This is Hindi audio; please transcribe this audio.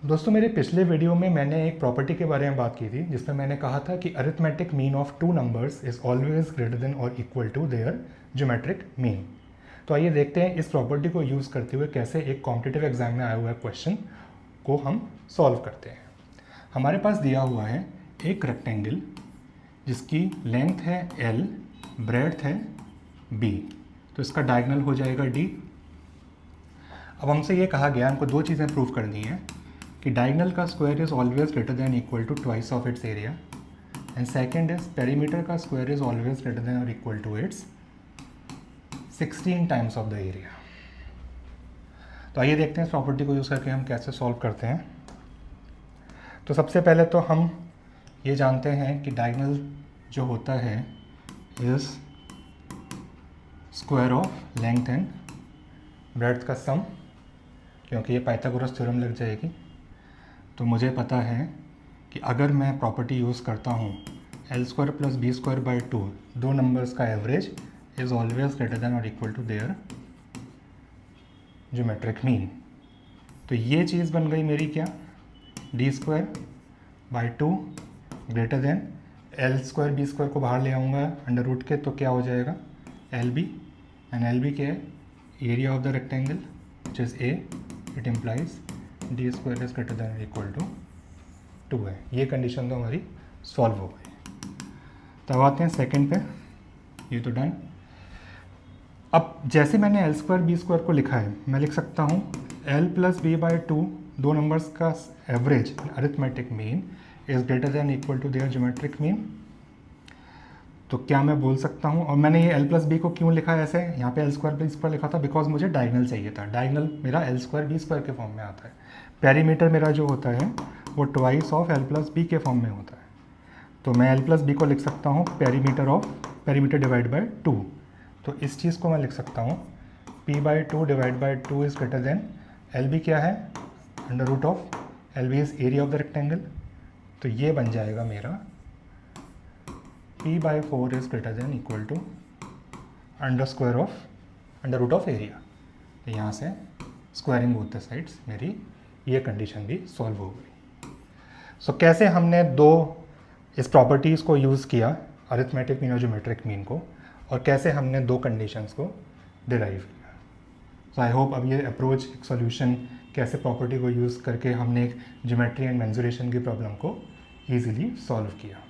दोस्तों मेरे पिछले वीडियो में मैंने एक प्रॉपर्टी के बारे में बात की थी जिसमें मैंने कहा था कि arithmetic mean of two numbers is always greater than और equal to their geometric mean. तो आइए देखते हैं इस प्रॉपर्टी को यूज़ करते हुए कैसे एक कॉम्पिटिटिव एग्जाम में आया हुआ क्वेश्चन को हम सॉल्व करते हैं। हमारे पास दिया हुआ है एक रेक्टेंगल जिसकी लेंथ है L, ब्रेड्थ है B, तो इसका डायगोनल हो जाएगा D। अब हमसे ये कहा गया, हमको दो चीज़ें प्रूव करनी है कि डायगोनल का square is always greater than equal to twice of its area, and second is perimeter का square is always greater than और equal to its 16 times of the area. तो आइए देखते हैं इस प्रॉपर्टी को यूज़ करके हम कैसे सॉल्व करते हैं। तो सबसे पहले तो हम ये जानते हैं कि डायगोनल जो होता है is square of length and breadth का सम, क्योंकि ये पाइथागोरस थ्योरम लग जाएगी। तो मुझे पता है कि अगर मैं प्रॉपर्टी यूज़ करता हूँ l square plus b square by 2, दो नंबर्स का average is always greater than और equal to their geometric mean. तो ये चीज़ बन गई मेरी क्या, d square by 2 greater than l square B square को बाहर ले आऊँगा अंडर रूट के, तो क्या हो जाएगा L B, and L B क्या है, area of the rectangle which is a, it implies D square is greater than equal to 2 है। ये कंडीशन तो हमारी सॉल्व हो गई। तब आते हैं सेकंड पे, ये तो डन। अब जैसे मैंने एल स्क्वायर बी स्क्वायर को लिखा है, मैं लिख सकता हूँ एल प्लस बी बाई 2, दो नंबर्स का average arithmetic mean is greater than equal to their geometric mean. तो क्या मैं बोल सकता हूँ, और मैंने ये एल प्लस बी को क्यों लिखा है ऐसे, यहाँ पे एल स्क्वायर बी स्क्वायर लिखा था बिकॉज मुझे डायगोनल चाहिए था। डायगोनल मेरा एल स्क्वायर बी स्क्वायर के फॉर्म में आता है। पेरीमीटर मेरा जो होता है वो twice of L plus B के फॉर्म में होता है। तो मैं एल प्लस बी को लिख सकता हूँ पेरीमीटर डिवाइड बाई 2। तो इस चीज़ को मैं लिख सकता हूँ p by 2 divide by 2 is greater than L B क्या है, under root of L B is area of the rectangle. तो ये बन जाएगा मेरा p by 4 is greater than equal to under root of area. तो यहाँ से स्क्वायरिंग बोथ द साइड्स, मेरी ये कंडीशन भी सॉल्व हो गई। सो कैसे हमने दो इस प्रॉपर्टीज़ को यूज़ किया, अरिथमेटिक मीन और ज्योमेट्रिक मीन को, और कैसे हमने दो कंडीशंस को डिराइव किया। सो आई होप अब ये अप्रोच, एक सॉल्यूशन, कैसे प्रॉपर्टी को यूज़ करके हमने एक ज्योमेट्री एंड मेंसुरेशन की प्रॉब्लम को ईजिली सॉल्व किया।